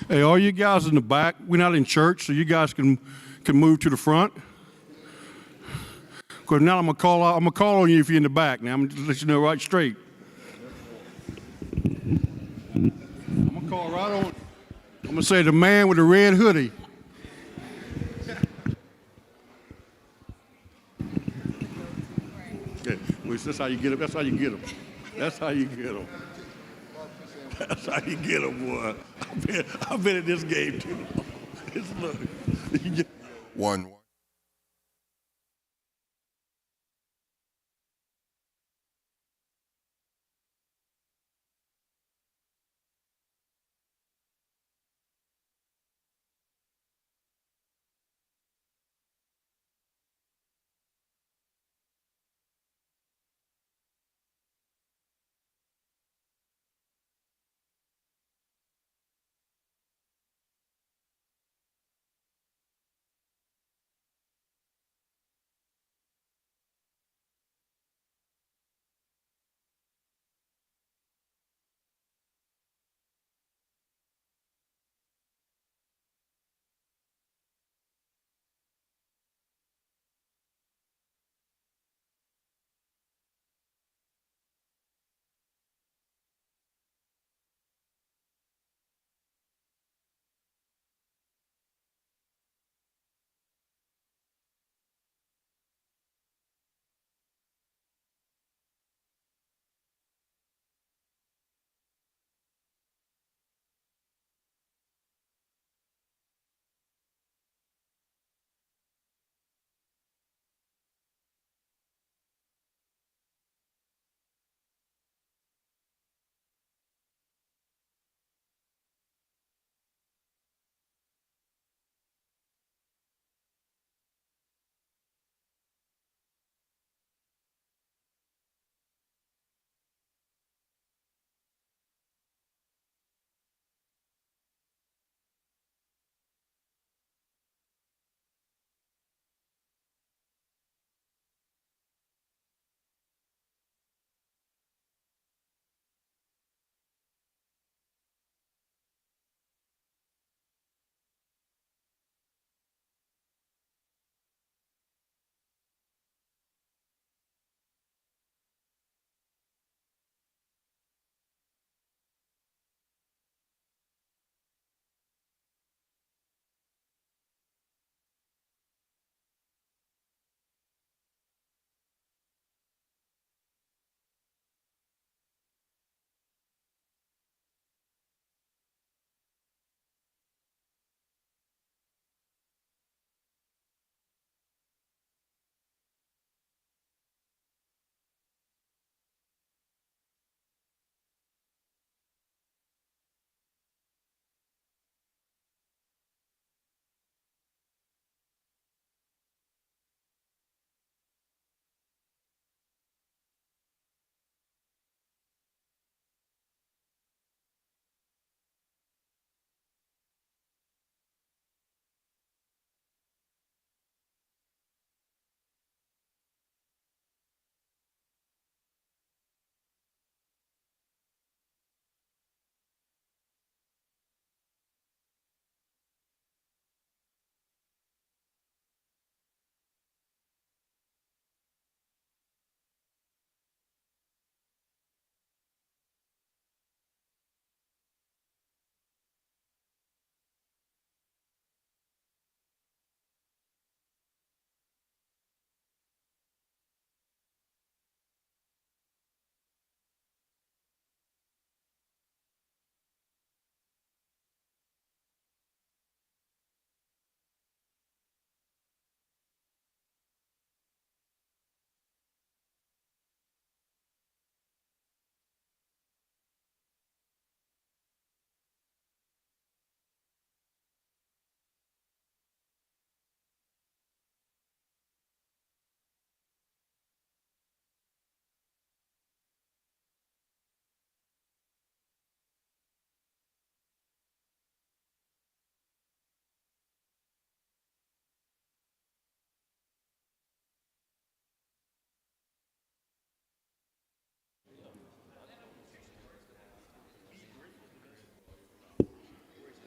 Hey, all you guys in the back, we're not in church, so you guys can move to the front. Because now I'm gonna call on you if you're in the back. Now I'm gonna let you know right straight. I'm gonna call right on. I'm gonna say the man with the red hoodie. Okay, well, that's how you get him. That's how you get him. That's how you get him. That's how you get him, boy. I've been in this game too long. Look. One.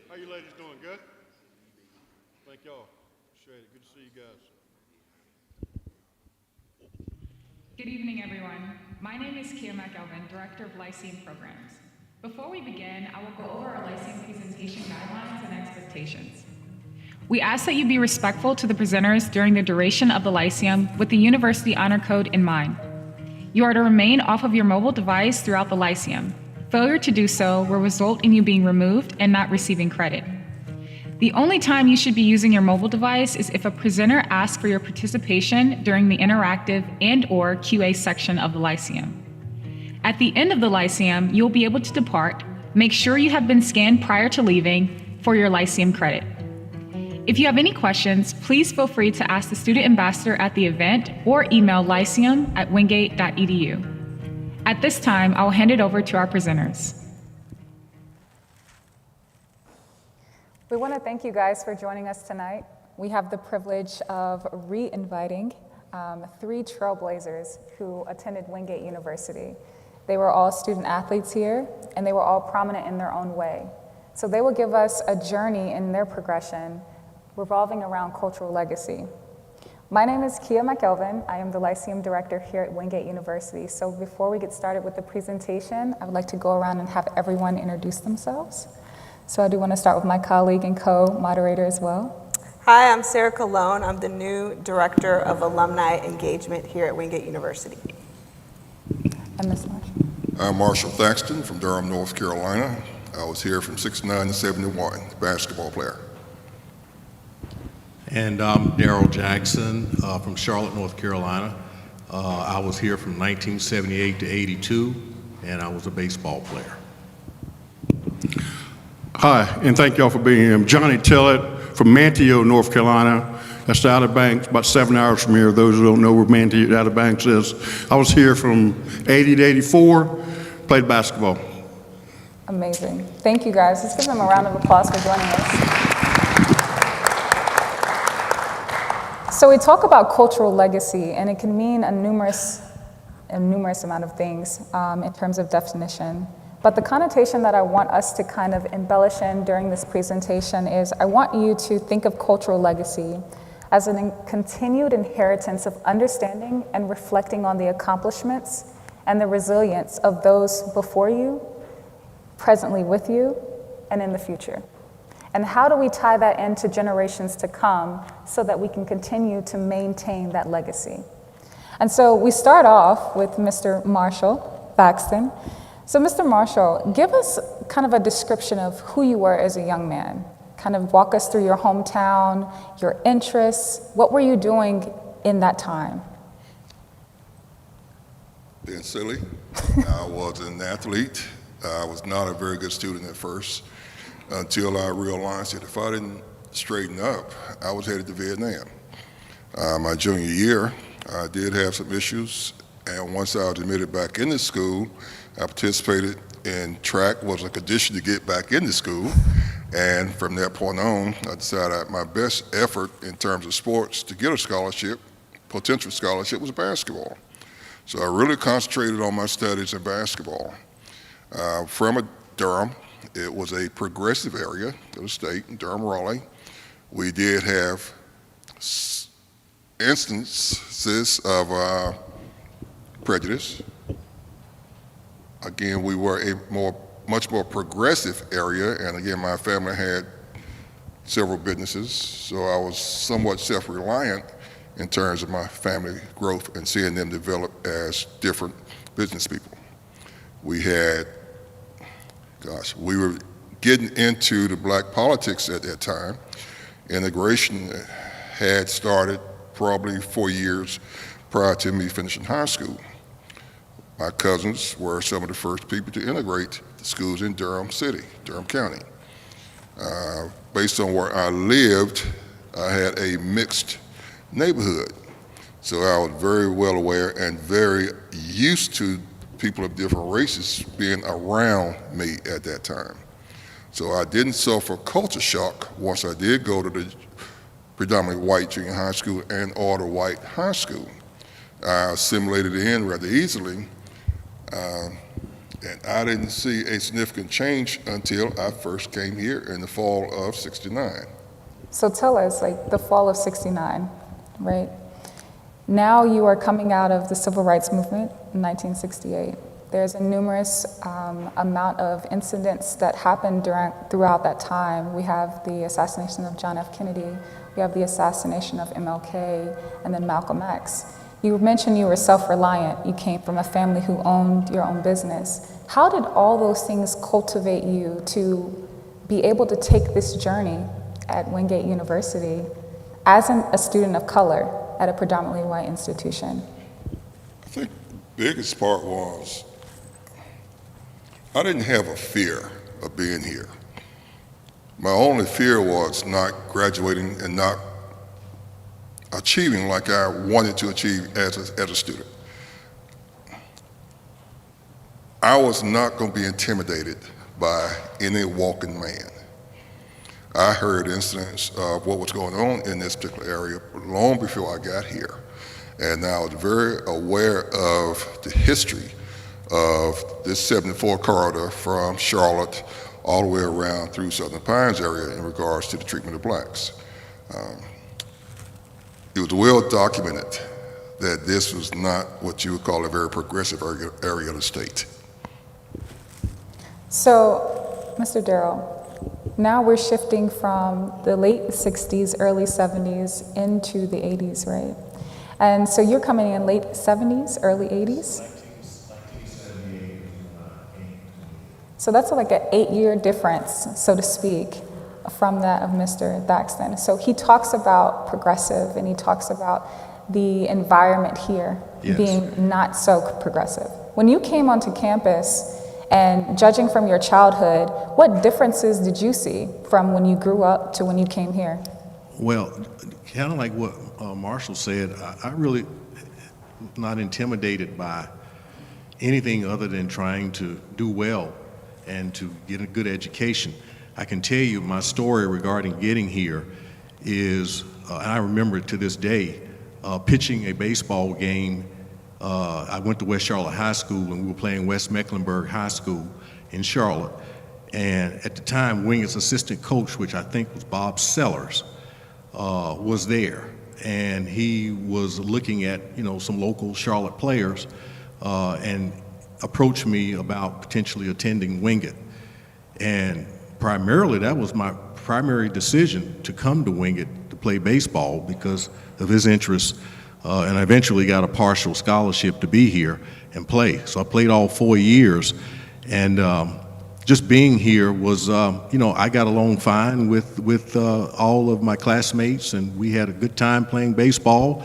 How you ladies doing? Good? Thank y'all. Appreciate it. Good to see you guys. Good evening, everyone. My name is Kia McElvin, Director of Lyceum Programs. Before we begin, I will go over our Lyceum presentation guidelines and expectations. We ask that you be respectful to the presenters during the duration of the Lyceum with the University Honor Code in mind. You are to remain off of your mobile device throughout the Lyceum. Failure to do so will result in you being removed and not receiving credit. The only time you should be using your mobile device is if a presenter asks for your participation during the interactive and/or QA section of the Lyceum. At the end of the Lyceum, you'll be able to depart. Make sure you have been scanned prior to leaving for your Lyceum credit. If you have any questions, please feel free to ask the student ambassador at the event or email lyceum@wingate.edu. At this time, I will hand it over to our presenters. We want to thank you guys for joining us tonight. We have the privilege of re-inviting 3 trailblazers who attended Wingate University. They were all student athletes here, and they were all prominent in their own way. So they will give us a journey in their progression revolving around cultural legacy. My name is Kia McElvin. I am the Lyceum Director here at Wingate University. So before we get started with the presentation, I would like to go around and have everyone introduce themselves. So I do want to start with my colleague and co-moderator as well. Hi, I'm Sarah Colon. I'm the new Director of Alumni Engagement here at Wingate University. And Ms. Marshall. I'm Marshall Thaxton from Durham, North Carolina. I was here from 69 to 71, basketball player. And I'm Darryl Jackson from Charlotte, North Carolina. I was here from 1978 to 82, and I was a baseball player. Hi, and thank y'all for being here. I'm Johnny Tillett from Manteo, North Carolina. That's the Outer Banks, about 7 hours from here. Those who don't know where Manteo, Outer Banks is. I was here from 80 to 84, played basketball. Amazing. Thank you guys. Let's give them a round of applause for joining us. So we talk about cultural legacy, and it can mean a numerous amount of things in terms of definition. But the connotation that I want us to kind of embellish in during this presentation is I want you to think of cultural legacy as a continued inheritance of understanding and reflecting on the accomplishments and the resilience of those before you, presently with you, and in the future. And how do we tie that into generations to come so that we can continue to maintain that legacy? And so we start off with Mr. Marshall Thaxton. So Mr. Marshall, give us kind of a description of who you were as a young man. Kind of walk us through your hometown, your interests. What were you doing in that time? Being silly. I was an athlete. I was not a very good student at first until I realized that if I didn't straighten up, I was headed to Vietnam. My junior year, I did have some issues, and once I was admitted back into school, I participated in track, was a condition to get back into school, and from that point on, I decided my best effort in terms of sports to get a scholarship, potential scholarship, was basketball. So I really concentrated on my studies in basketball. From Durham, it was a progressive area of the state, in Durham-Raleigh. We did have instances of prejudice. Again, we were a much more progressive area, and again, my family had several businesses, so I was somewhat self-reliant in terms of my family growth and seeing them develop as different business people. We had, we were getting into the black politics at that time. Integration had started probably 4 years prior to me finishing high school. My cousins were some of the first people to integrate the schools in Durham City, Durham County. Based on where I lived, I had a mixed neighborhood. So I was very well aware and very used to people of different races being around me at that time. So I didn't suffer culture shock once I did go to the predominantly white junior high school and or the white high school. I assimilated in rather easily. And I didn't see a significant change until I first came here in the fall of '69. So tell us, like the fall of '69, right? Now you are coming out of the civil rights movement in 1968. There's a numerous amount of incidents that happened throughout that time. We have the assassination of John F. Kennedy, we have the assassination of MLK, and then Malcolm X. You mentioned you were self-reliant. You came from a family who owned your own business. How did all those things cultivate you to be able to take this journey at Wingate University as a student of color at a predominantly white institution? I think the biggest part was I didn't have a fear of being here. My only fear was not graduating and not achieving like I wanted to achieve as a student. I was not going to be intimidated by any walking man. I heard incidents of what was going on in this particular area long before I got here. And I was very aware of the history of this 74 corridor from Charlotte all the way around through Southern Pines area in regards to the treatment of blacks. It was well documented that this was not what you would call a very progressive area of the state. So, Mr. Darryl, now we're shifting from the late 60s, early 70s into the 80s, right? And so you're coming in late 70s, early 80s? So that's like an 8-year difference, so to speak, from that of Mr. Thaxton. So he talks about progressive and he talks about the environment here being not so progressive. When you came onto campus and judging from your childhood, what differences did you see from when you grew up to when you came here? Well, kind of like what Marshall said, I really not intimidated by anything other than trying to do well and to get a good education. I can tell you my story regarding getting here is, and I remember it to this day, pitching a baseball game. I went to West Charlotte High School and we were playing West Mecklenburg High School in Charlotte. And at the time, Wingate's assistant coach, which I think was Bob Sellers, was there. And he was looking at, some local Charlotte players and approached me about potentially attending Wingate. And primarily, that was my primary decision to come to Wingate to play baseball because of his interest. And I eventually got a partial scholarship to be here and play. So I played all 4 years. And just being here was, I got along fine with all of my classmates, and we had a good time playing baseball.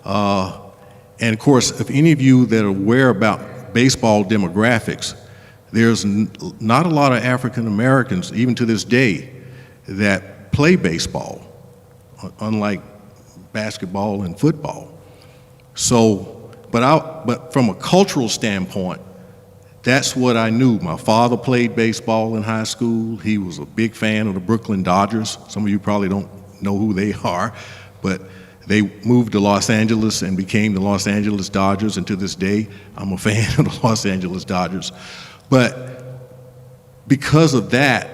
And of course, if any of you that are aware about baseball demographics, there's not a lot of African Americans, even to this day, that play baseball, unlike basketball and football. So, but from a cultural standpoint, that's what I knew. My father played baseball in high school. He was a big fan of the Brooklyn Dodgers. Some of you probably don't know who they are, but they moved to Los Angeles and became the Los Angeles Dodgers, and to this day, I'm a fan of the Los Angeles Dodgers. But because of that,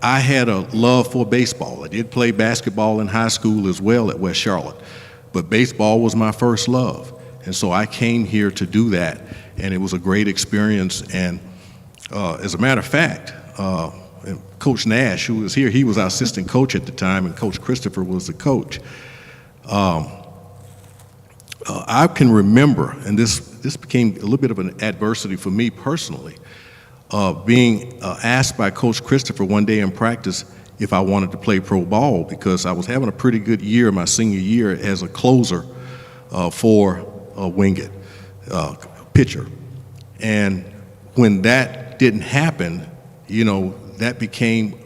I had a love for baseball. I did play basketball in high school as well at West Charlotte, but baseball was my first love. And so I came here to do that, and it was a great experience. And as a matter of fact, Coach Nash, who was here, he was our assistant coach at the time, and Coach Christopher was the coach. I can remember, and this became a little bit of an adversity for me personally, being asked by Coach Christopher one day in practice if I wanted to play pro ball, because I was having a pretty good year my senior year as a closer for Wingate, pitcher. And when that didn't happen, that became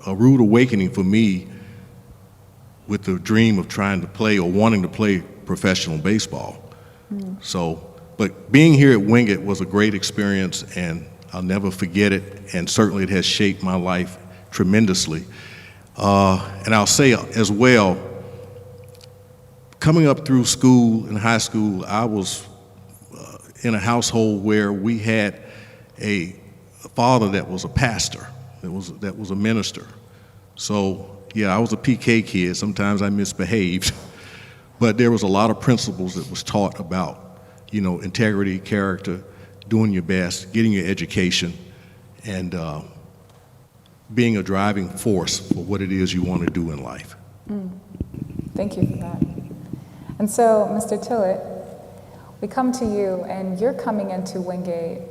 a rude awakening for me with the dream of trying to play or wanting to play professional baseball. So, but being here at Wingate was a great experience, and I'll never forget it, and certainly it has shaped my life tremendously. And I'll say as well, coming up through school and high school, I was in a household where we had a father that was a pastor, that was a minister. So yeah, I was a PK kid. Sometimes I misbehaved, but there was a lot of principles that was taught about, integrity, character, doing your best, getting your education, and being a driving force for what it is you want to do in life. Thank you for that. And so, Mr. Tillett, we come to you, and you're coming into Wingate.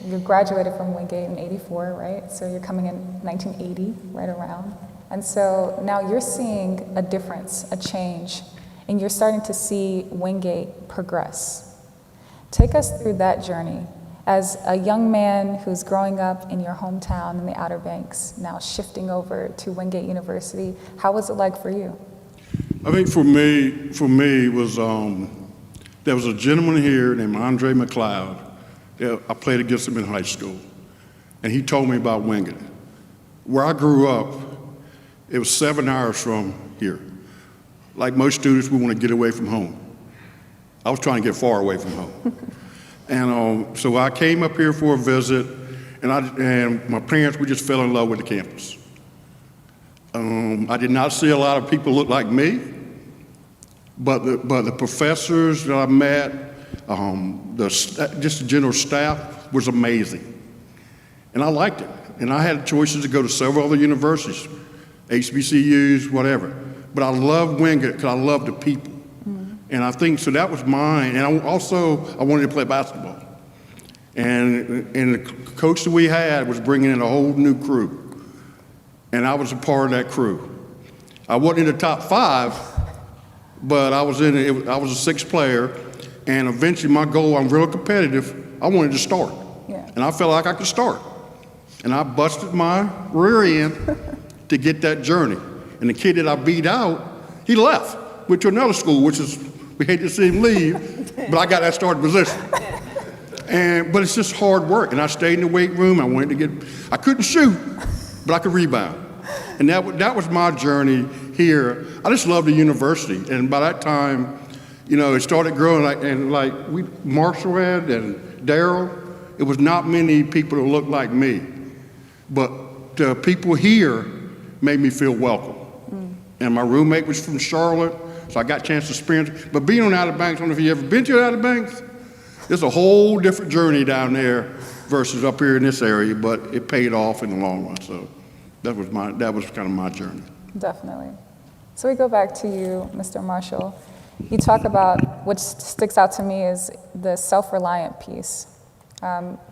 You graduated from Wingate in '84, right? So you're coming in 1980, right around. And so now you're seeing a difference, a change, and you're starting to see Wingate progress. Take us through that journey as a young man who's growing up in your hometown in the Outer Banks, now shifting over to Wingate University. How was it like for you? I think for me was there was a gentleman here named Andre McLeod. I played against him in high school, and he told me about Wingate. Where I grew up, it was 7 hours from here. Like most students, we want to get away from home. I was trying to get far away from home. And so I came up here for a visit, and my parents, we just fell in love with the campus. I did not see a lot of people look like me, but the professors that I met, just the general staff was amazing. And I liked it. And I had choices to go to several other universities, HBCUs, whatever. But I loved Wingate because I loved the people. And I think, so that was mine. And I wanted to play basketball. And the coach that we had was bringing in a whole new crew. And I was a part of that crew. I wasn't in the top 5, but I was a sixth player. And eventually my goal, I'm real competitive, I wanted to start. Yeah. And I felt like I could start. And I busted my rear end to get that journey. And the kid that I beat out, he left, went to another school, which is, we hate to see him leave, but I got that starting position. But it's just hard work. And I stayed in the weight room. I couldn't shoot, but I could rebound. And that was my journey here. I just loved the university. And by that time, it started growing, Marshall had and Darryl, it was not many people that looked like me. But the people here made me feel welcome. And my roommate was from Charlotte, so I got a chance to experience. But being on Outer Banks, I don't know if you ever been to Outer Banks, it's a whole different journey down there versus up here in this area, but it paid off in the long run. So that was kind of my journey. Definitely. So we go back to you, Mr. Marshall. You talk about, what sticks out to me is the self-reliant piece.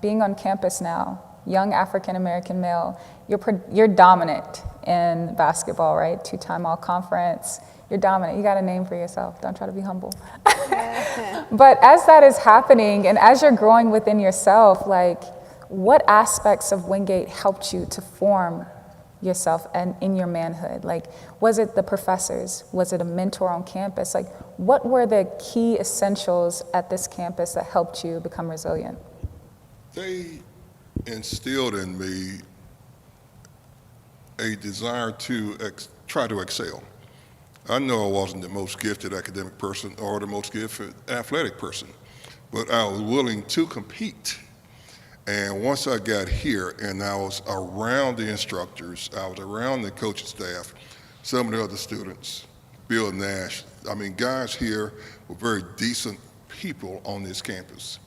Being on campus now, young African-American male, you're dominant in basketball, right? 2-time all-conference. You're dominant. You got a name for yourself. Don't try to be humble. But as that is happening and as you're growing within yourself, what aspects of Wingate helped you to form yourself and in your manhood? Was it the professors? Was it a mentor on campus? What were the key essentials at this campus that helped you become resilient? They instilled in me a desire to try to excel. I know I wasn't the most gifted academic person or the most gifted athletic person, but I was willing to compete. And once I got here and I was around the instructors, I was around the coaching staff, some of the other students, Bill Nash, guys here were very decent people on this campus.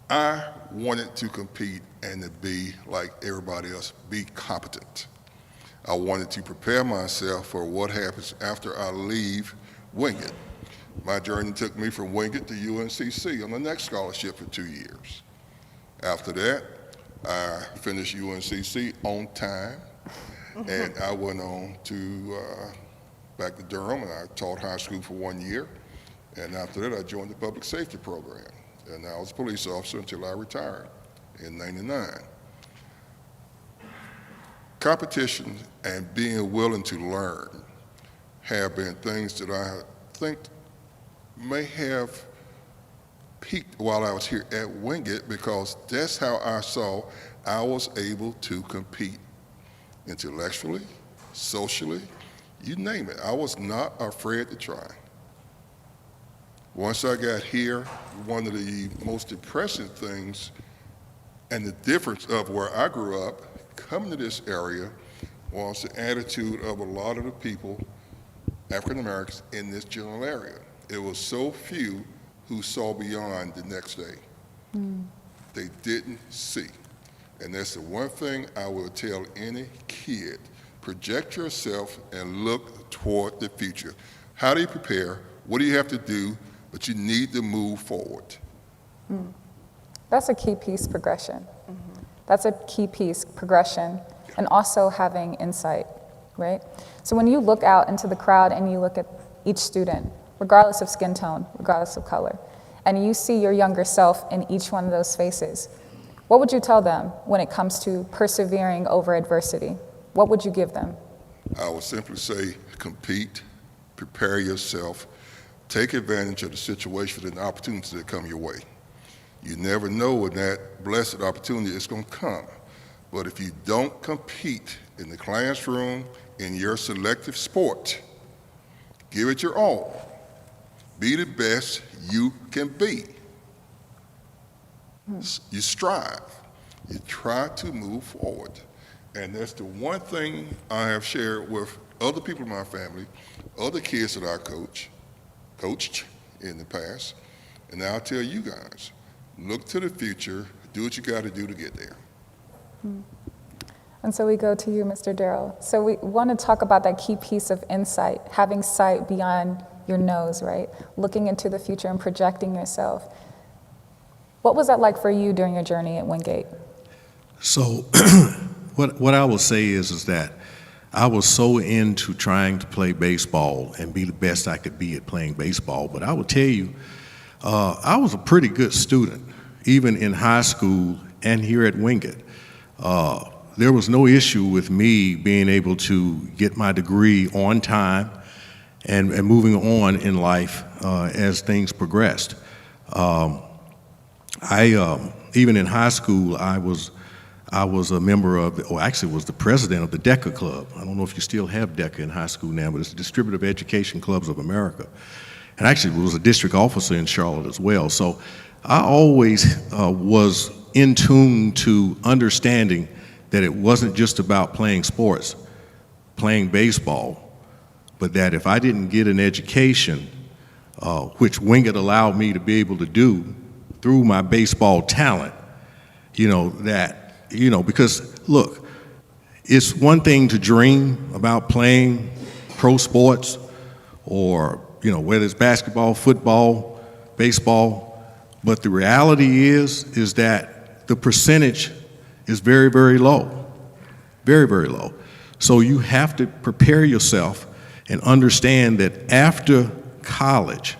I wanted to compete and to be like everybody else, be competent. I wanted to prepare myself for what happens after I leave Wingate. My journey took me from Wingate to UNCC on the next scholarship for 2 years. After that, I finished UNCC on time, and I went on to back to Durham, and I taught high school for 1 year. And after that, I joined the public safety program, and I was a police officer until I retired in '99. Competition and being willing to learn have been things that I think may have peaked while I was here at Wingate, because that's how I saw I was able to compete intellectually, socially, you name it. I was not afraid to try. Once I got here, one of the most depressing things and the difference of where I grew up, coming to this area, was the attitude of a lot of the people, African Americans, in this general area. It was so few who saw beyond the next day. They didn't see. And that's the one thing I will tell any kid. Project yourself and look toward the future. How do you prepare? What do you have to do? But you need to move forward. That's a key piece, progression. That's a key piece, progression, and also having insight, right? So when you look out into the crowd and you look at each student, regardless of skin tone, regardless of color, and you see your younger self in each one of those faces, what would you tell them when it comes to persevering over adversity? What would you give them? I would simply say compete, prepare yourself, take advantage of the situation and the opportunities that come your way. You never know when that blessed opportunity is going to come. But if you don't compete in the classroom, in your selective sport, give it your all. Be the best you can be. You strive. You try to move forward. And that's the one thing I have shared with other people in my family, other kids that I coached in the past. And now I tell you guys, look to the future, do what you got to do to get there. And so we go to you, Mr. Darryl. So we want to talk about that key piece of insight, having sight beyond your nose, right? Looking into the future and projecting yourself. What was that like for you during your journey at Wingate? So what I will say is that I was so into trying to play baseball and be the best I could be at playing baseball. But I will tell you, I was a pretty good student, even in high school and here at Wingate. There was no issue with me being able to get my degree on time and moving on in life as things progressed. Even in high school, I was a member of, or actually was the president of the DECA Club. I don't know if you still have DECA in high school now, but it's the Distributive Education Clubs of America. And actually was a district officer in Charlotte as well. So I always was in tune to understanding that it wasn't just about playing sports, playing baseball, but that if I didn't get an education, which Wingate allowed me to be able to do through my baseball talent, because look, it's one thing to dream about playing pro sports or, whether it's basketball, football, baseball, but the reality is that the percentage is very, very low, very, very low. So you have to prepare yourself and understand that after college,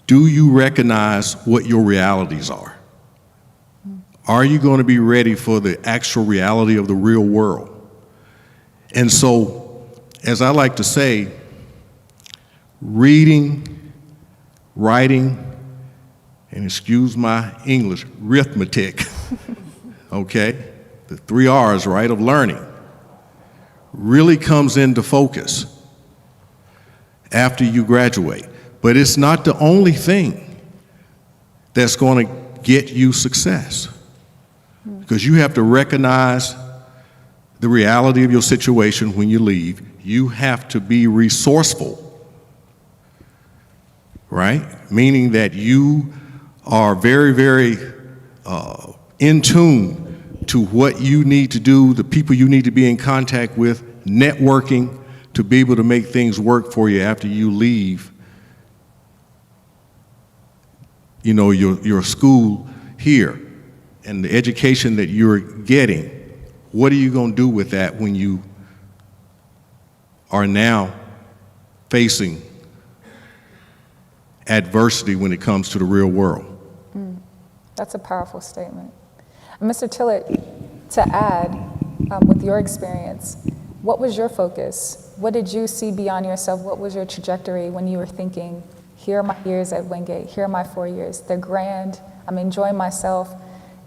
do you recognize what your realities are? Are you going to be ready for the actual reality of the real world? And so, as I like to say, reading, writing, and excuse my English, arithmetic, okay? The 3 R's, right, of learning, really comes into focus after you graduate. But it's not the only thing that's going to get you success, because you have to recognize the reality of your situation when you leave. You have to be resourceful, right? Meaning that you are very, very in tune to what you need to do, the people you need to be in contact with, networking to be able to make things work for you after you leave your school here, and the education that you're getting. What are you going to do with that when you are now facing adversity when it comes to the real world? That's a powerful statement. Mr. Tillett, to add, with your experience, what was your focus? What did you see beyond yourself? What was your trajectory when you were thinking, here are my years at Wingate, here are my 4 years, they're grand, I'm enjoying myself,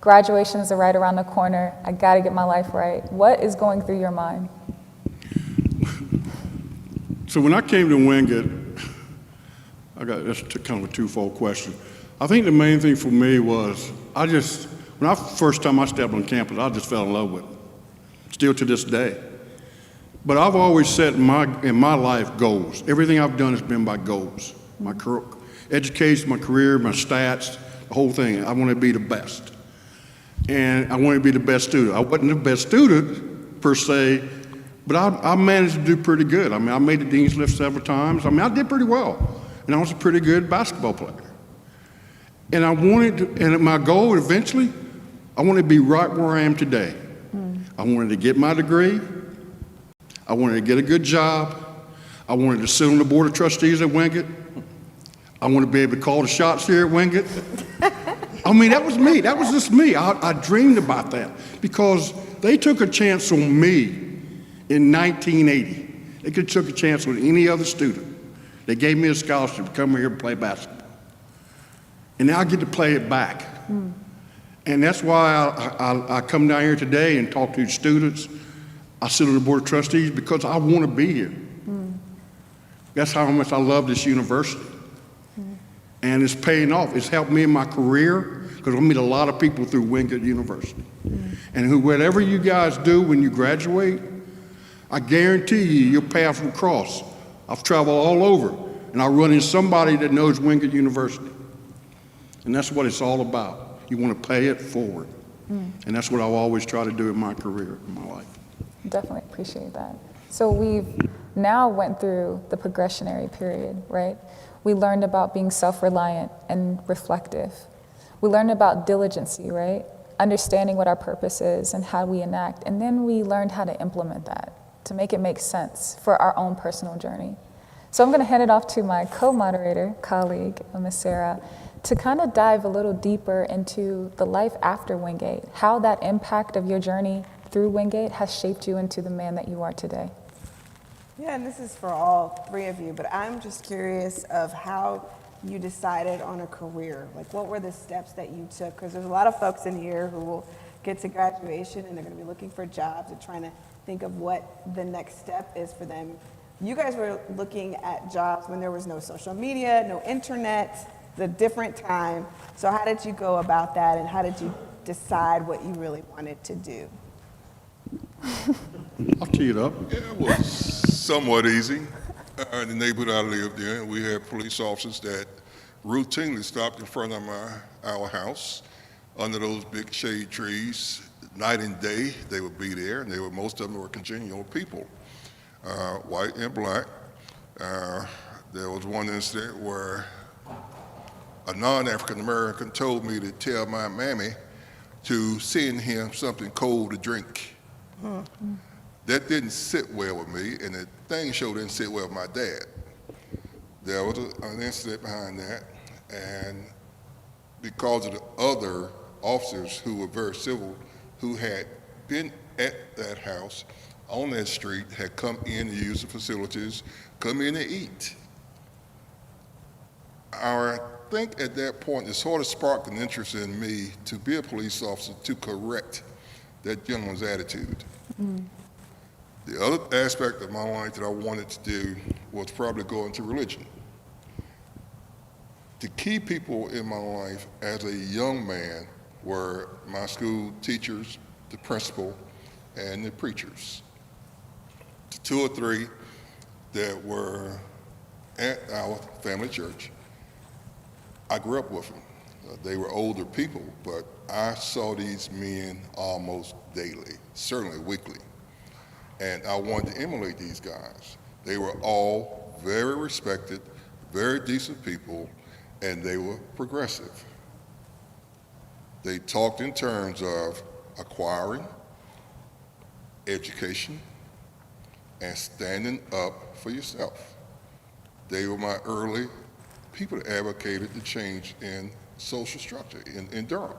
graduation is right around the corner, I gotta get my life right. What is going through your mind? So when I came to Wingate, That's kind of a twofold question. I think the main thing for me was, first time I stepped on campus, I just fell in love with it, still to this day. But I've always set in my life goals. Everything I've done has been by goals. My education, my career, my stats, the whole thing. I want to be the best. And I want to be the best student. I wasn't the best student, per se, but I managed to do pretty good. I mean, I made the Dean's List several times. I mean, I did pretty well. And I was a pretty good basketball player. And and my goal eventually, I wanted to be right where I am today. I wanted to get my degree. I wanted to get a good job. I wanted to sit on the board of trustees at Wingate. I wanted to be able to call the shots here at Wingate. I mean, that was me. That was just me. I dreamed about that because they took a chance on me in 1980. They could have took a chance with any other student. They gave me a scholarship to come here and play basketball. And now I get to play it back. And that's why I come down here today and talk to students. I sit on the board of trustees because I want to be here. That's how much I love this university. And it's paying off. It's helped me in my career because I meet a lot of people through Wingate University. And whatever you guys do when you graduate, I guarantee you, your path will cross. I've traveled all over, and I run into somebody that knows Wingate University. And that's what it's all about. You want to pay it forward. And that's what I've always tried to do in my career, in my life. Definitely appreciate that. So we've now went through the progressionary period, right? We learned about being self-reliant and reflective. We learned about diligency, right? Understanding what our purpose is and how we enact. And then we learned how to implement that to make it make sense for our own personal journey. So I'm going to hand it off to my co-moderator, colleague, Ms. Sarah, to kind of dive a little deeper into the life after Wingate, how that impact of your journey through Wingate has shaped you into the man that you are today. Yeah, and this is for all three of you, but I'm just curious of how you decided on a career. Like, what were the steps that you took? Because there's a lot of folks in here who will get to graduation and they're going to be looking for jobs and trying to think of what the next step is for them. You guys were looking at jobs when there was no social media, no internet, the different time. So how did you go about that, and how did you decide what you really wanted to do? I'll tee it up. Yeah, it was somewhat easy. In the neighborhood I lived in, we had police officers that routinely stopped in front of our house under those big shade trees. Night and day, they would be there, and most of them were congenial people, white and black. There was one incident where a non-African American told me to tell my mammy to send him something cold to drink. That didn't sit well with me, and the thing sure didn't sit well with my dad. There was an incident behind that, and because of the other officers who were very civil, who had been at that house on that street, had come in to use the facilities, come in and eat. I think at that point, it sort of sparked an interest in me to be a police officer to correct that gentleman's attitude. The other aspect of my life that I wanted to do was probably go into religion. The key people in my life as a young man were my school teachers, the principal, and the preachers. The two or three that were at our family church, I grew up with them. They were older people, but I saw these men almost daily, certainly weekly. And I wanted to emulate these guys. They were all very respected, very decent people, and they were progressive. They talked in terms of acquiring, education, and standing up for yourself. They were my early people that advocated the change in social structure in Durham.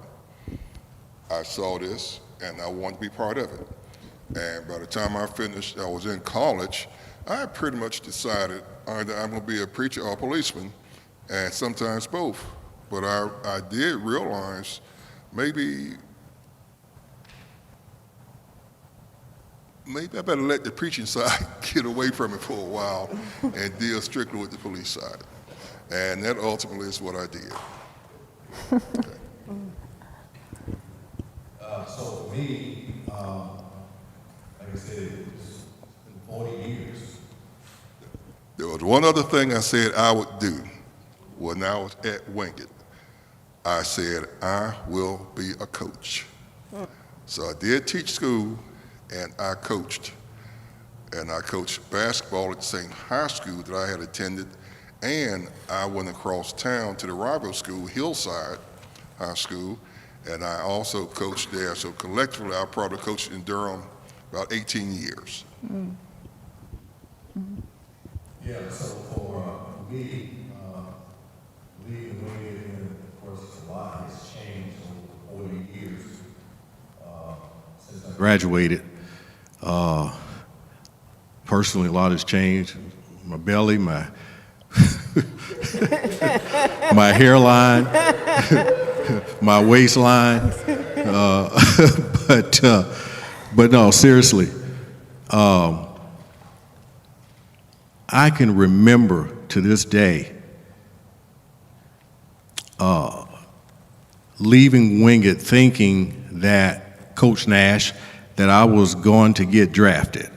I saw this, and I wanted to be part of it. And by the time I finished, I was in college, I had pretty much decided either I'm going to be a preacher or a policeman, and sometimes both. But I did realize maybe I better let the preaching side get away from it for a while and deal strictly with the police side. And that ultimately is what I did. So for me, like I said, it's been 40 years. There was one other thing I said I would do when I was at Wingate. I said, I will be a coach. So I did teach school, and I coached. And I coached basketball at the same high school that I had attended, and I went across town to the rival school, Hillside High School, and I also coached there. So collectively, I probably coached in Durham about 18 years. Yeah, so for me, leaving Wingate, and of course, a lot has changed over the years since I graduated. Personally, a lot has changed. My belly, my my hairline, my waistline. But no, seriously. I can remember to this day leaving Wingate thinking that Coach Nash, that I was going to get drafted.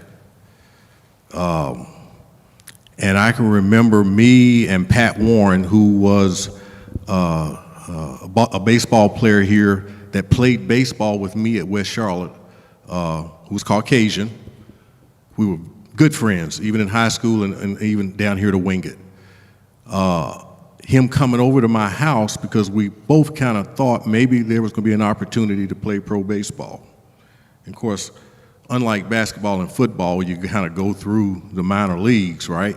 And I can remember me and Pat Warren, who was a baseball player here that played baseball with me at West Charlotte, who was Caucasian. We were good friends, even in high school and even down here to Wingate. Him coming over to my house because we both kind of thought maybe there was going to be an opportunity to play pro baseball. And of course, unlike basketball and football, you kind of go through the minor leagues, right,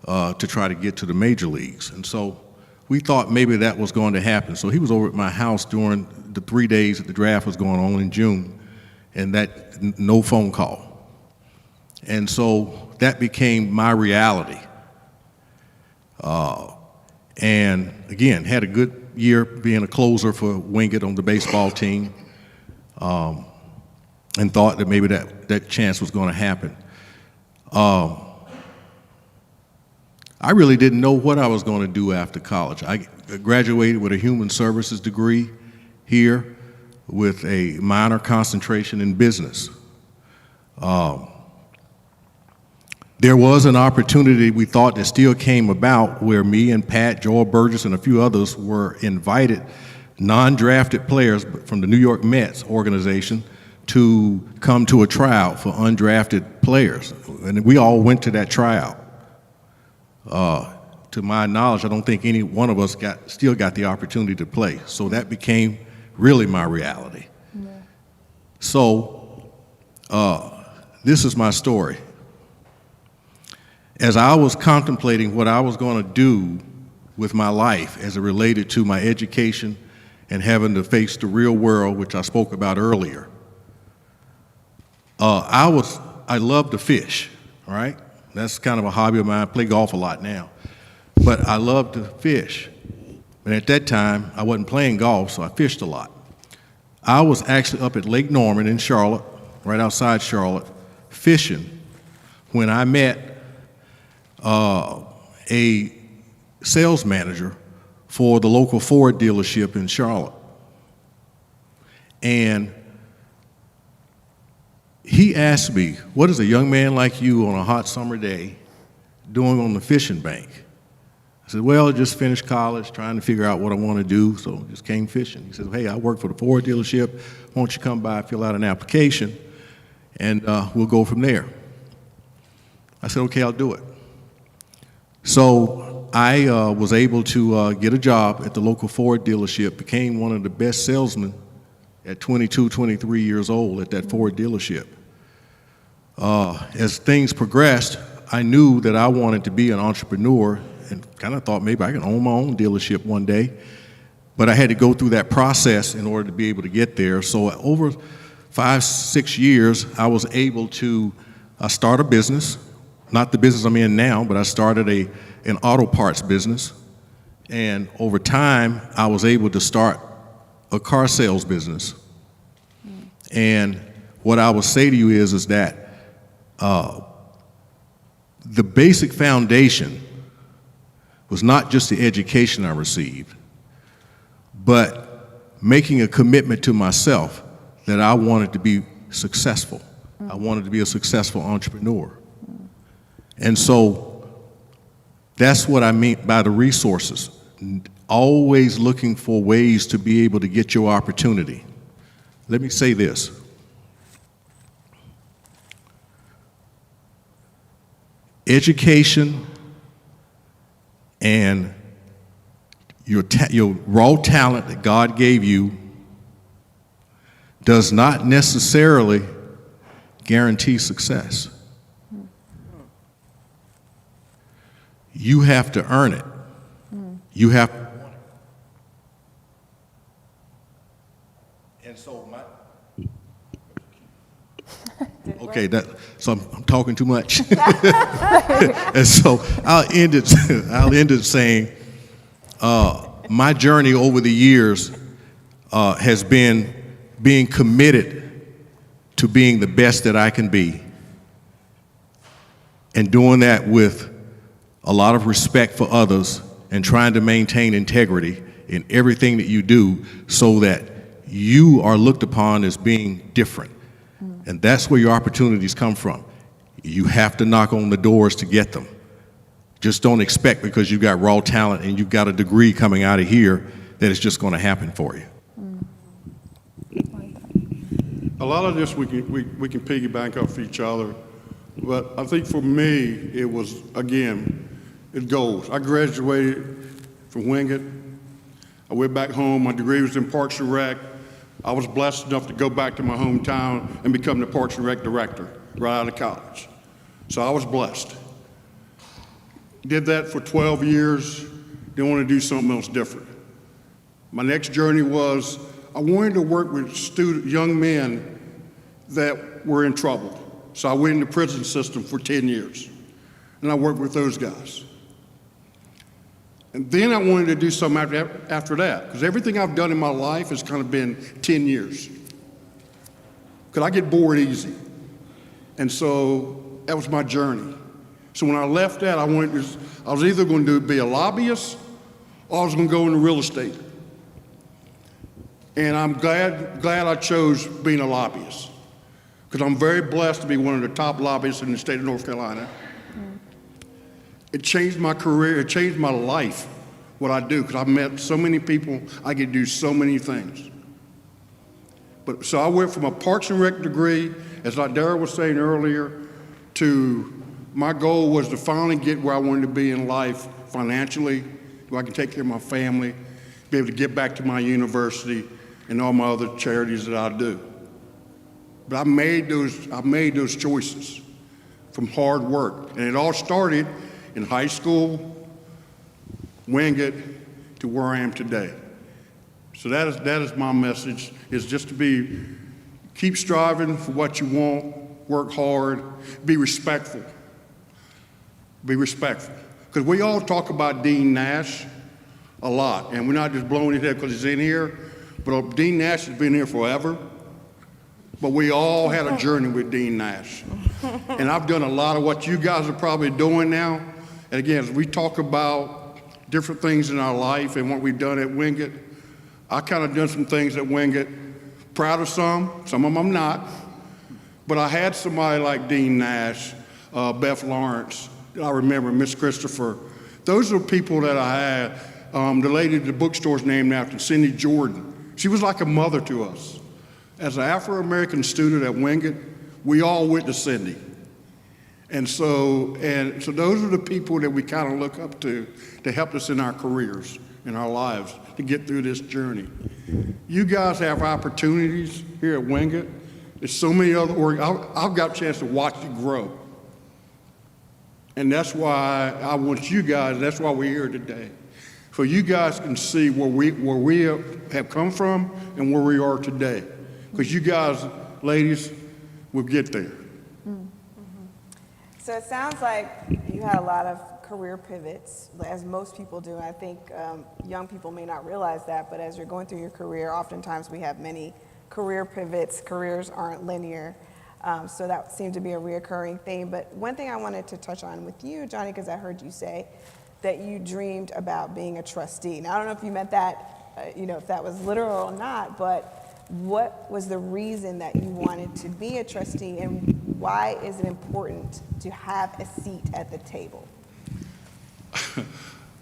to try to get to the major leagues. And so we thought maybe that was going to happen. So he was over at my house during the 3 days that the draft was going on in June, and that no phone call. And so that became my reality. And again, had a good year being a closer for Wingate on the baseball team, and thought that maybe that chance was going to happen. I really didn't know what I was going to do after college. I graduated with a human services degree here with a minor concentration in business. There was an opportunity we thought that still came about where me and Pat, Joel Burgess, and a few others were invited, non-drafted players from the New York Mets organization, to come to a tryout for undrafted players. And we all went to that tryout. To my knowledge, I don't think any one of us still got the opportunity to play. So that became really my reality. Yeah. So this is my story. As I was contemplating what I was going to do with my life as it related to my education and having to face the real world, which I spoke about earlier, I love to fish, all right? That's kind of a hobby of mine. I play golf a lot now. But I love to fish. And at that time, I wasn't playing golf, so I fished a lot. I was actually up at Lake Norman in Charlotte, right outside Charlotte, fishing when I met a sales manager for the local Ford dealership in Charlotte. And he asked me, what is a young man like you on a hot summer day doing on the fishing bank? I said, well, I just finished college, trying to figure out what I want to do, so just came fishing. He said, hey, I work for the Ford dealership. Why don't you come by, fill out an application, and we'll go from there. I said, okay, I'll do it. So I was able to get a job at the local Ford dealership, became one of the best salesmen at 22, 23 years old at that Ford dealership. As things progressed, I knew that I wanted to be an entrepreneur and kind of thought maybe I could own my own dealership one day. But I had to go through that process in order to be able to get there. So over 5-6 years, I was able to start a business. Not the business I'm in now, but I started an auto parts business. And over time, I was able to start a car sales business. And what I will say to you is that the basic foundation was not just the education I received, but making a commitment to myself that I wanted to be successful. I wanted to be a successful entrepreneur. And so that's what I mean by the resources. Always looking for ways to be able to get your opportunity. Let me say this. Education and your raw talent that God gave you does not necessarily guarantee success. You have to earn it. You have to want it. And so okay, so I'm talking too much. And so I'll end it saying, my journey over the years has been being committed to being the best that I can be, and doing that with a lot of respect for others and trying to maintain integrity in everything that you do so that you are looked upon as being different. And that's where your opportunities come from. You have to knock on the doors to get them. Just don't expect because you've got raw talent and you've got a degree coming out of here that it's just going to happen for you. A lot of this we can piggyback off each other, but I think for me it was, again, it goes. I graduated from Wingate. I went back home. My degree was in Parks and Rec. I was blessed enough to go back to my hometown and become the Parks and Rec director right out of college. So I was blessed. Did that for 12 years, then wanted to do something else different. My next journey was I wanted to work with young men that were in trouble. So I went in the prison system for 10 years, and I worked with those guys. And then I wanted to do something after that, because everything I've done in my life has kind of been 10 years. Because I get bored easy. And so that was my journey. So when I left that, I was either going to be a lobbyist or I was going to go into real estate. And I'm glad I chose being a lobbyist, because I'm very blessed to be one of the top lobbyists in the state of North Carolina. It changed my career, it changed my life, what I do, because I've met so many people, I get to do so many things. But so I went from a Parks and Rec degree, as like Darryl was saying earlier, to my goal was to finally get where I wanted to be in life financially, where I can take care of my family, be able to get back to my university and all my other charities that I do. But I made those choices from hard work. And it all started in high school, Wingate, to where I am today. So that is my message, is just to keep striving for what you want, work hard, be respectful. Be respectful. Because we all talk about Dean Nash a lot, and we're not just blowing his head because he's in here, but Dean Nash has been here forever. But we all had a journey with Dean Nash. And I've done a lot of what you guys are probably doing now. And again, as we talk about different things in our life and what we've done at Wingate, I kind of done some things at Wingate. Proud of some of them I'm not. But I had somebody like Dean Nash, Beth Lawrence, I remember Miss Christopher. Those are people that I had. The lady at the bookstore's named after, Cindy Jordan. She was like a mother to us. As an Afro-American student at Wingate, we all went to Cindy. And so those are the people that we kind of look up to help us in our careers, in our lives, to get through this journey. You guys have opportunities here at Wingate. There's so many other I've got a chance to watch you grow. And that's why I want you guys, that's why we're here today. So you guys can see where we have come from and where we are today. Because you guys, ladies, will get there. Mm-hmm. So it sounds like you had a lot of career pivots, as most people do. I think young people may not realize that, but as you're going through your career, oftentimes we have many career pivots. Careers aren't linear. So that seemed to be a reoccurring theme. But one thing I wanted to touch on with you, Johnny, because I heard you say that you dreamed about being a trustee? Now, I don't know if you meant that, if that was literal or not, but what was the reason that you wanted to be a trustee, and why is it important to have a seat at the table?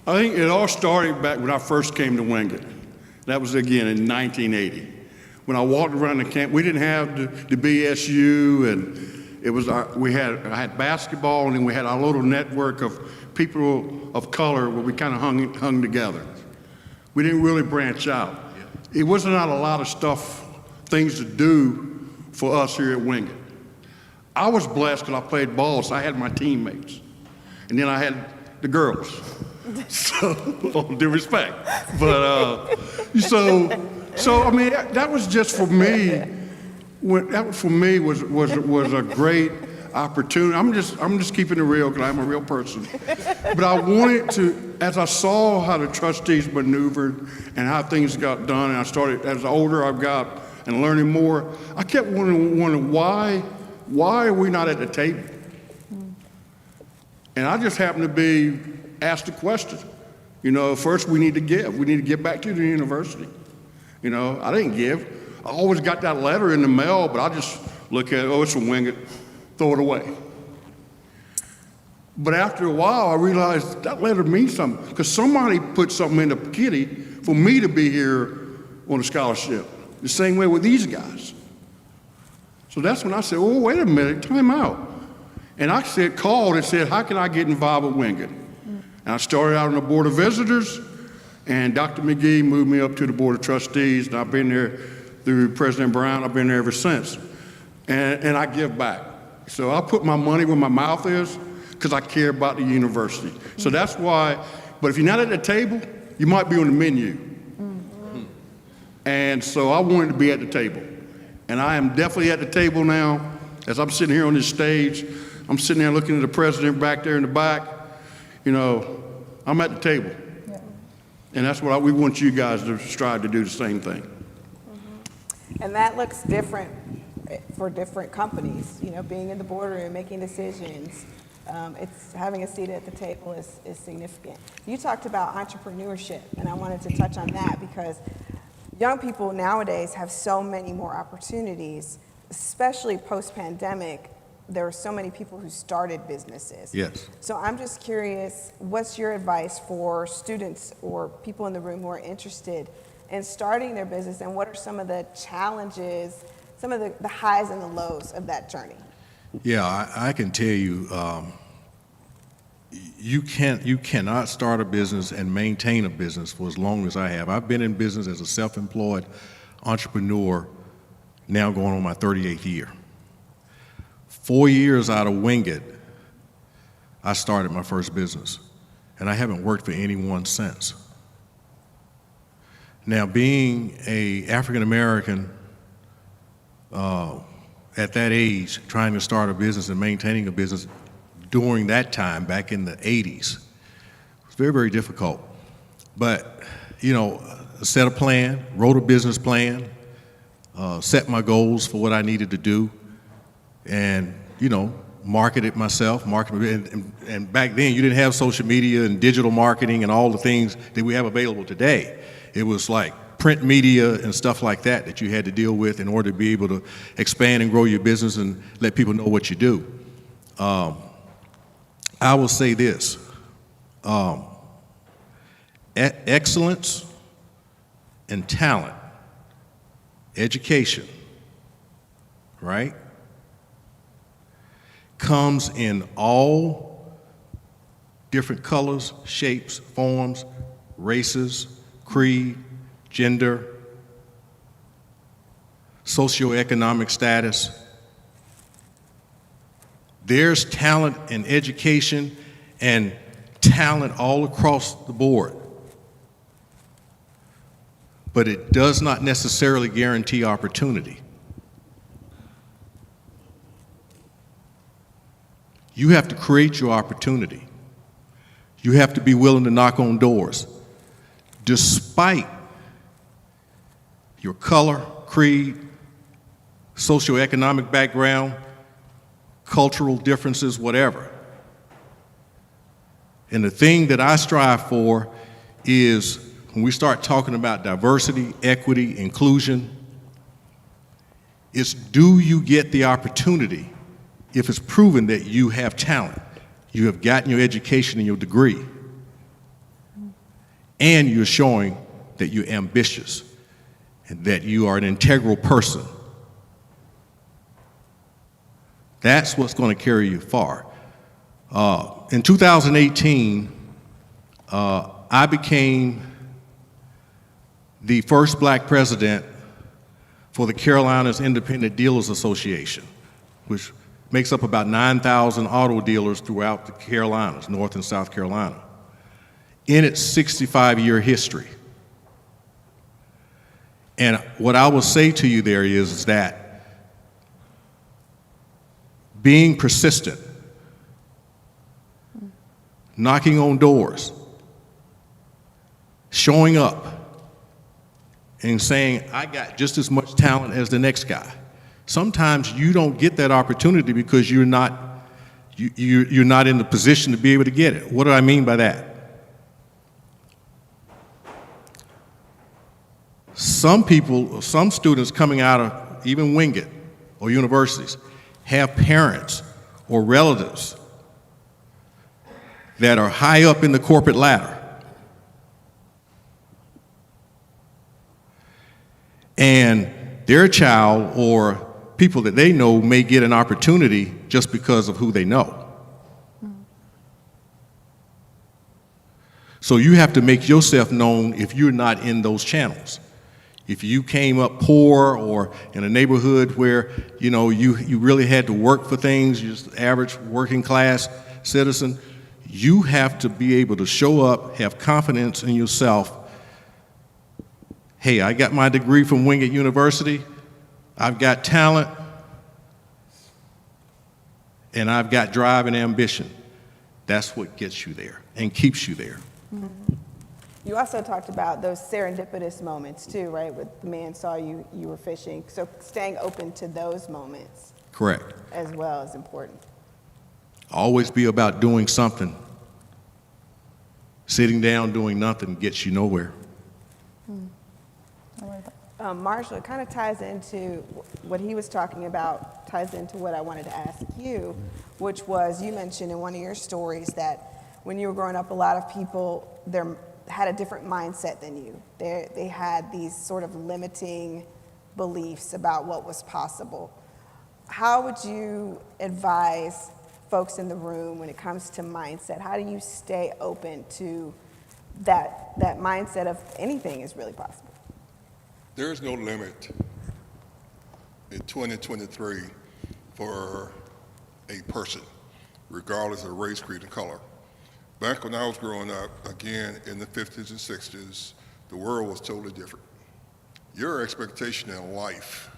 I think it all started back when I first came to Wingate. That was, again, in 1980. When I walked around the camp, we didn't have the BSU, and it was I had basketball, and then we had our little network of people of color where we kind of hung together. We didn't really branch out. It wasn't a lot of things to do for us here at Wingate. I was blessed because I played ball, so I had my teammates. And then I had the girls. So, all due respect. But, so I mean, that was just for me, that for me was a great opportunity. I'm just keeping it real because I'm a real person. But I wanted to, as I saw how the trustees maneuvered and how things got done, and I started, as older I've got and learning more, I kept wondering why are we not at the table? And I just happened to be asked the question. First we need to give. We need to get back to the university. I didn't give. I always got that letter in the mail, but I just look at it, oh, it's from Wingate, throw it away. But after a while, I realized that letter means something, because somebody put something in the kitty for me to be here on a scholarship. The same way with these guys. So that's when I said, oh, wait a minute, time out. And I called and said, how can I get involved with Wingate? And I started out on the Board of Visitors, and Dr. McGee moved me up to the Board of Trustees, and I've been there through President Brown. I've been there ever since. And I give back. So I put my money where my mouth is, because I care about the university. So that's why, but if you're not at the table, you might be on the menu. And so I wanted to be at the table. And I am definitely at the table now. As I'm sitting here on this stage, I'm sitting there looking at the president back there in the back. I'm at the table. Yeah. And that's what we want you guys to strive to do the same thing. Mm-hmm. And that looks different for different companies. Being in the boardroom, making decisions, it's having a seat at the table is significant. You talked about entrepreneurship, and I wanted to touch on that because young people nowadays have so many more opportunities, especially post-pandemic. There are so many people who started businesses. Yes. So I'm just curious, what's your advice for students or people in the room who are interested in starting their business, and what are some of the challenges, some of the highs and the lows of that journey? Yeah, I can tell you, you cannot start a business and maintain a business for as long as I have. I've been in business as a self-employed entrepreneur, now going on my 38th year. 4 years out of Wingate, I started my first business, and I haven't worked for anyone since. Now, being an African American at that age, trying to start a business and maintaining a business during that time, back in the 80s, was very, very difficult. But, set a plan, wrote a business plan, set my goals for what I needed to do, and, marketed myself, and back then you didn't have social media and digital marketing and all the things that we have available today. It was like print media and stuff like that you had to deal with in order to be able to expand and grow your business and let people know what you do. I will say this, excellence and talent, education, right, comes in all different colors, shapes, forms, races, creed, gender, socioeconomic status. There's talent in education and talent all across the board. But it does not necessarily guarantee opportunity. You have to create your opportunity. You have to be willing to knock on doors. Despite your color, creed, socioeconomic background, cultural differences, whatever. And the thing that I strive for is when we start talking about diversity, equity, inclusion, it's do you get the opportunity if it's proven that you have talent, you have gotten your education and your degree, and you're showing that you're ambitious and that you are an integral person. That's what's going to carry you far. In 2018, I became the first black president for the Carolinas Independent Dealers Association, which makes up about 9,000 auto dealers throughout the Carolinas, North and South Carolina, in its 65-year history. And what I will say to you there is that being persistent, knocking on doors, showing up, and saying, I got just as much talent as the next guy. Sometimes you don't get that opportunity because you're not in the position to be able to get it. What do I mean by that? Some people, some students coming out of even Wingate or universities have parents or relatives that are high up in the corporate ladder. And their child or people that they know may get an opportunity just because of who they know. So you have to make yourself known if you're not in those channels. If you came up poor or in a neighborhood where, you really had to work for things, you're just average working class citizen, you have to be able to show up, have confidence in yourself. Hey, I got my degree from Wingate University, I've got talent, and I've got drive and ambition. That's what gets you there and keeps you there. Mm-hmm. You also talked about those serendipitous moments too, right? With the man saw you were fishing. So staying open to those moments. Correct. As well is important. Always be about doing something. Sitting down doing nothing gets you nowhere. Marshall, it kind of ties into what he was talking about, ties into what I wanted to ask you, which was, you mentioned in one of your stories that when you were growing up, a lot of people had a different mindset than you. They had these sort of limiting beliefs about what was possible. How would you advise folks in the room when it comes to mindset? How do you stay open to that mindset of anything is really possible? There is no limit in 2023 for a person, regardless of race, creed, and color. Back when I was growing up, again, in the 50s and 60s, the world was totally different. Your expectation in life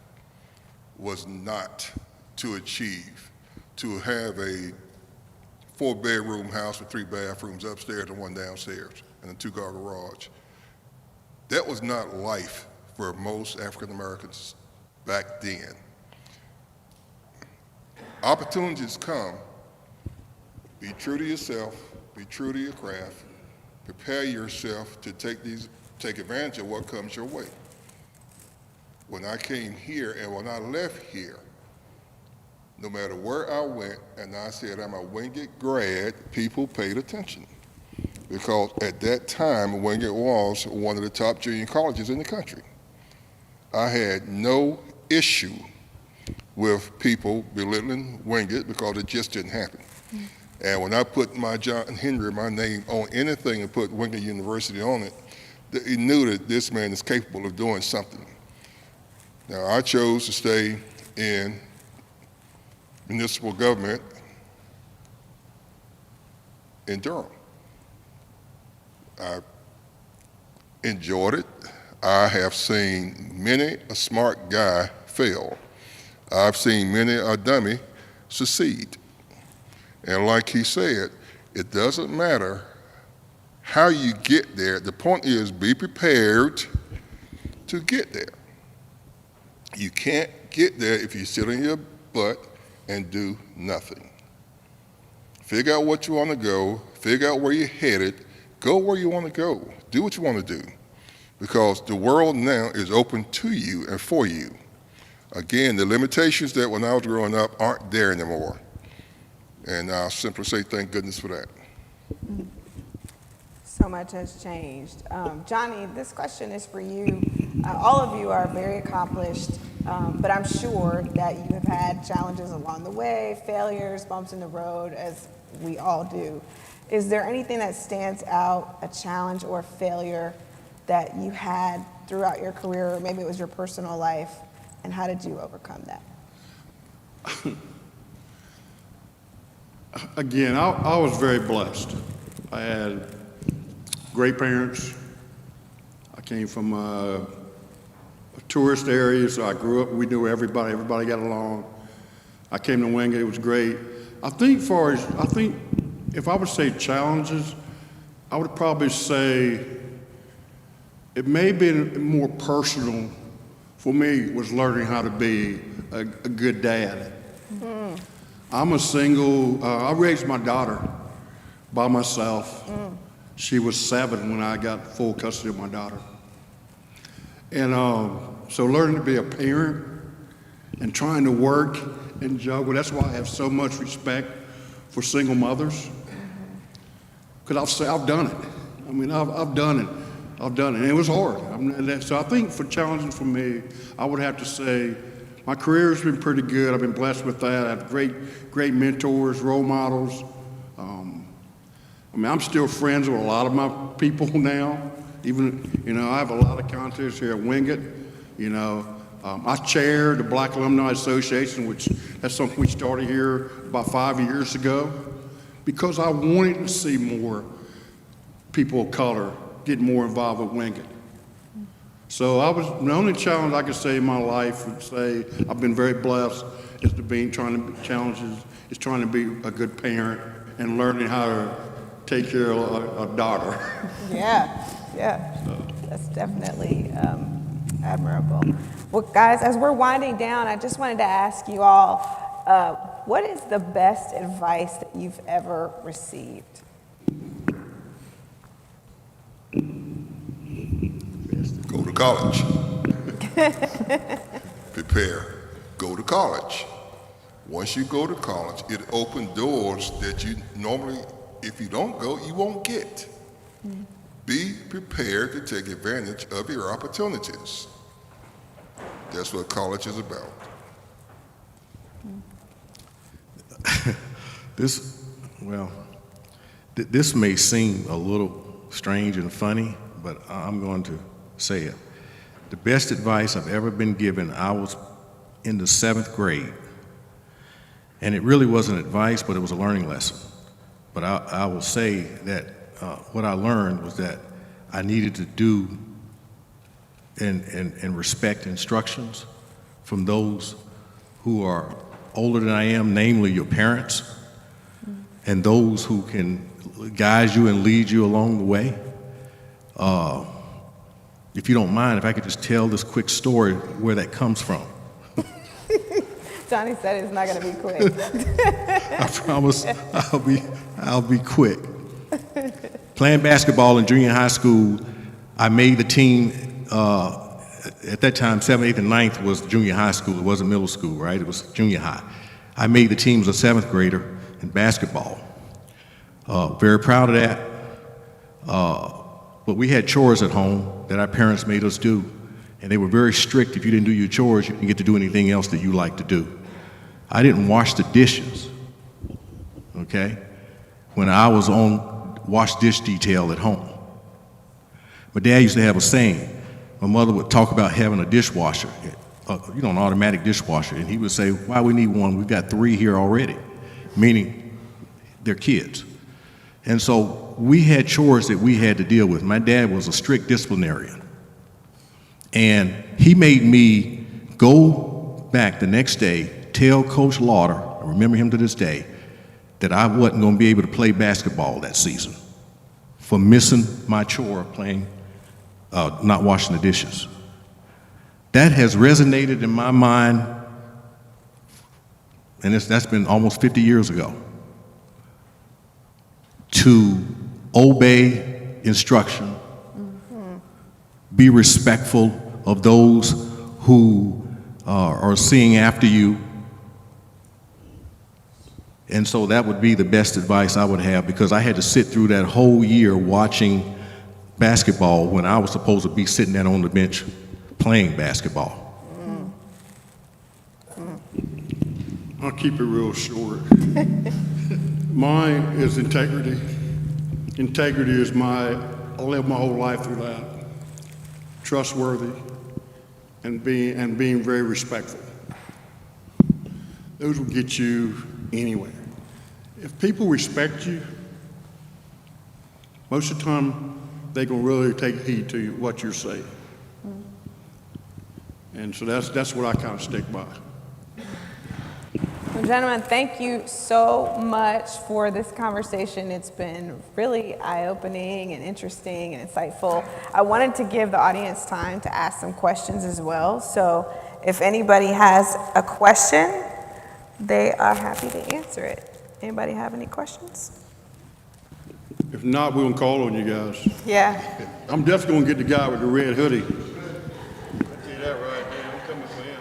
was not to achieve, to have a 4-bedroom house with 3 bathrooms upstairs and 1 downstairs and a 2-car garage. That was not life for most African Americans back then. Opportunities come. Be true to yourself, be true to your craft, prepare yourself to take advantage of what comes your way. When I came here and when I left here, no matter where I went and I said I'm a Wingate grad, people paid attention. Because at that time, Wingate was one of the top junior colleges in the country. I had no issue with people belittling Wingate because it just didn't happen. And when I put my name on anything and put Wingate University on it, he knew that this man is capable of doing something. Now, I chose to stay in municipal government in Durham. I enjoyed it. I have seen many a smart guy fail. I've seen many a dummy succeed. And like he said, it doesn't matter how you get there. The point is, be prepared to get there. You can't get there if you sit on your butt and do nothing. Figure out what you want to go, figure out where you're headed, go where you want to go, do what you want to do, because the world now is open to you and for you. Again, the limitations that when I was growing up aren't there anymore. And I'll simply say thank goodness for that. So much has changed. Johnny, this question is for you. All of you are very accomplished, but I'm sure that you have had challenges along the way, failures, bumps in the road, as we all do. Is there anything that stands out, a challenge or a failure that you had throughout your career, or maybe it was your personal life, and how did you overcome that? Again, I was very blessed. I had great parents. I came from a tourist area, so I grew up, we knew everybody got along. I came to Wingate, it was great. I think if I would say challenges, I would probably say it may have been more personal for me was learning how to be a good dad. I'm a single, I raised my daughter by myself. She was 7 when I got full custody of my daughter. And so learning to be a parent and trying to work and juggle, that's why I have so much respect for single mothers. Because I've done it. I mean, I've done it. And it was hard. So I think for challenges for me, I would have to say my career has been pretty good. I've been blessed with that. I have great mentors, role models. I'm still friends with a lot of my people now. Even, I have a lot of contacts here at Wingate. I chair the Black Alumni Association, which that's something we started here about 5 years ago, because I wanted to see more people of color get more involved with Wingate. So the only challenge I could say in my life would say I've been very blessed is trying to be a good parent and learning how to take care of a daughter. Yeah. That's definitely admirable. Well, guys, as we're winding down, I just wanted to ask you all, what is the best advice that you've ever received? Go to college. Prepare. Go to college. Once you go to college, it opens doors that you normally, if you don't go, you won't get. Be prepared to take advantage of your opportunities. That's what college is about. This may seem a little strange and funny, but I'm going to say it. The best advice I've ever been given, I was in the 7th grade, and it really wasn't advice, but it was a learning lesson. But I will say that what I learned was that I needed to do and respect instructions from those who are older than I am, namely your parents, and those who can guide you and lead you along the way. If you don't mind, if I could just tell this quick story where that comes from. Johnny said it's not going to be quick. I promise I'll be quick. Playing basketball in junior high school, I made the team. At that time, 7th, 8th, and 9th was junior high school. It wasn't middle school, right? It was junior high. I made the team as a 7th grader in basketball. Very proud of that. But we had chores at home that our parents made us do. And they were very strict. If you didn't do your chores, you didn't get to do anything else that you like to do. I didn't wash the dishes, okay, when I was on wash dish detail at home. My dad used to have a saying. My mother would talk about having a dishwasher, an automatic dishwasher, and he would say, why we need one? We've got 3 here already, meaning they're kids. And so we had chores that we had to deal with. My dad was a strict disciplinarian. And he made me go back the next day, tell Coach Lauder, I remember him to this day, that I wasn't going to be able to play basketball that season for missing my chore of playing, not washing the dishes. That has resonated in my mind, and that's been almost 50 years ago. to obey instruction, be respectful of those who are seeing after you. And so that would be the best advice I would have, because I had to sit through that whole year watching basketball when I was supposed to be sitting there on the bench playing basketball. I'll keep it real short. Mine is integrity. Integrity is I live my whole life through that. Trustworthy and being very respectful. Those will get you anywhere. If people respect you, most of the time they can really take heed to what you're saying. And so that's what I kind of stick by. Well, gentlemen, thank you so much for this conversation. It's been really eye-opening and interesting and insightful. I wanted to give the audience time to ask some questions as well. So if anybody has a question, they are happy to answer it. Anybody have any questions? If not, we're gonna call on you guys. Yeah. I'm definitely gonna get the guy with the red hoodie. I see that right there. I'm coming for him.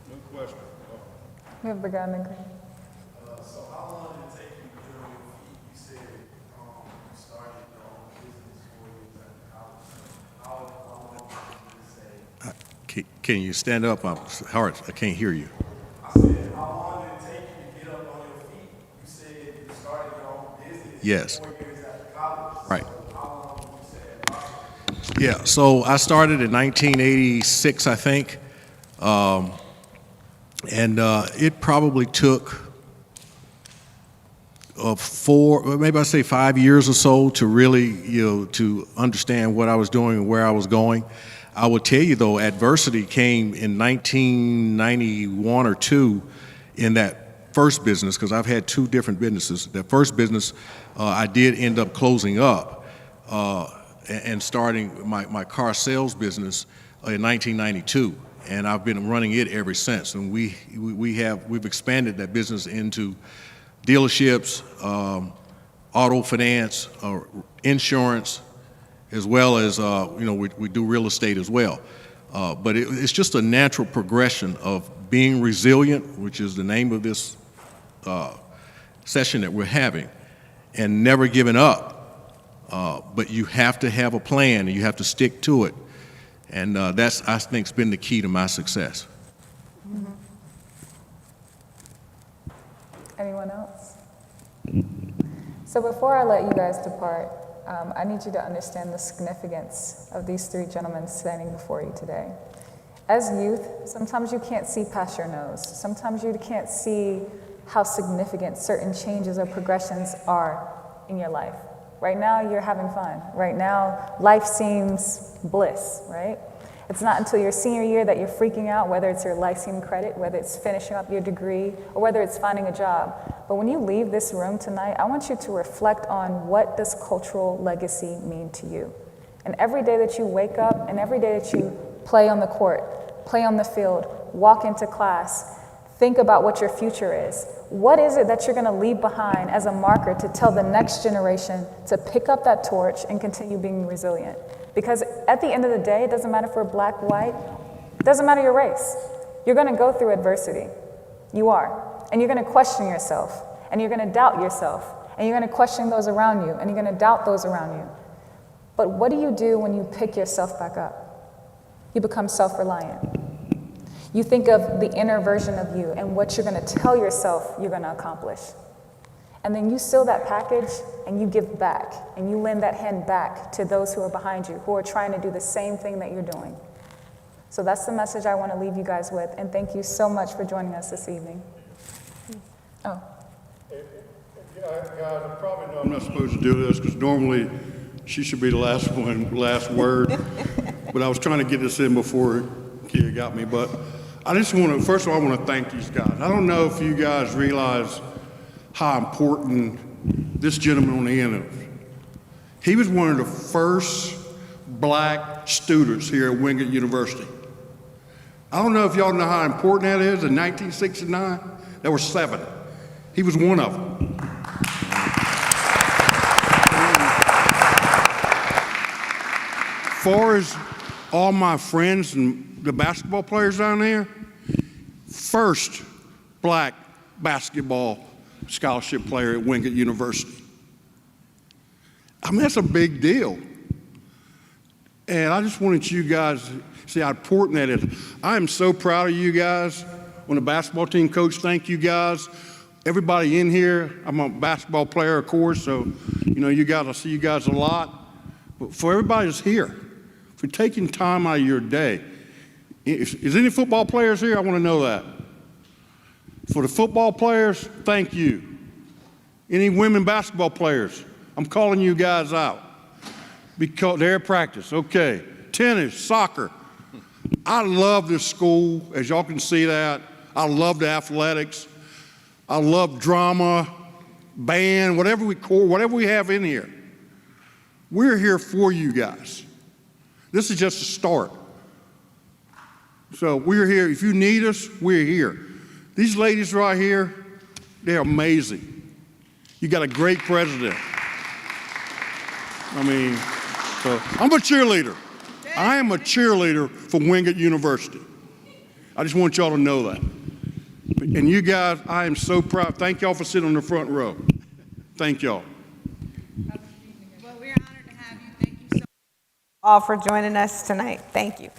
No question. We have the guy in the green. So how long did it take you to get on your feet? You said you started your own business 4 years after college. How long did it say? Can you stand up? I'm hard. I can't hear you. I said, how long did it take you to get up on your feet? You said you started your own business Yes. 4 years after college. Right. So how long would you say it process? Yeah, so I started in 1986, I think. It probably took maybe I say 5 years or so to really, to understand what I was doing and where I was going. I would tell you though, adversity came in 1991 or 2 in that first business, because I've had 2 different businesses. That first business, I did end up closing up and starting my car sales business in 1992. And I've been running it ever since. And we've expanded that business into dealerships, auto finance, insurance, as well as we do real estate as well. But it's just a natural progression of being resilient, which is the name of this session that we're having, and never giving up. But you have to have a plan, and you have to stick to it. And that's, I think, has been the key to my success. Mm-hmm. Anyone else? So before I let you guys depart, I need you to understand the significance of these 3 gentlemen standing before you today. As youth, sometimes you can't see past your nose. Sometimes you can't see how significant certain changes or progressions are in your life. Right now, you're having fun. Right now, life seems bliss, right? It's not until your senior year that you're freaking out, whether it's your Lyceum credit, whether it's finishing up your degree, or whether it's finding a job. But when you leave this room tonight, I want you to reflect on what does cultural legacy mean to you. And every day that you wake up, and every day that you play on the court, play on the field, walk into class, think about what your future is. What is it that you're going to leave behind as a marker to tell the next generation to pick up that torch and continue being resilient? Because at the end of the day, it doesn't matter if we're black, white, it doesn't matter your race. You're going to go through adversity. You are. And you're going to question yourself. And you're going to doubt yourself. And you're going to question those around you. And you're going to doubt those around you. But what do you do when you pick yourself back up? You become self-reliant. You think of the inner version of you and what you're going to tell yourself you're going to accomplish. And then you seal that package and you give back, and you lend that hand back to those who are behind you, who are trying to do the same thing that you're doing. So that's the message I want to leave you guys with, and thank you so much for joining us this evening. Oh. Guys, I probably know I'm not supposed to do this, because normally she should be the last word. But I was trying to get this in before Kia got me. But I just want to, first of all, I want to thank these guys. I don't know if you guys realize how important this gentleman on the end is. He was one of the first black students here at Wingate University. I don't know if y'all know how important that is. In 1969, there were 7. He was one of them. As far as all my friends and the basketball players down there, first black basketball scholarship player at Wingate University. I mean, that's a big deal. And I just wanted you guys to see how important that is. I am so proud of you guys. On the basketball team coach, thank you guys. Everybody in here, I'm a basketball player, of course, so, you guys, I see you guys a lot. But for everybody that's here, for taking time out of your day, is any football players here? I want to know that. For the football players, thank you. Any women basketball players, I'm calling you guys out because they're at practice. Okay, tennis, soccer. I love this school, as y'all can see that. I love the athletics. I love drama, band, whatever we have in here. We're here for you guys. This is just a start. So we're here. If you need us, we're here. These ladies right here, they're amazing. You got a great president. I mean, so I'm a cheerleader. I am a cheerleader for Wingate University. I just want y'all to know that. And you guys, I am so proud. Thank y'all for sitting on the front row. Thank y'all. Well, we're honored to have you. Thank you so much all for joining us tonight. Thank you.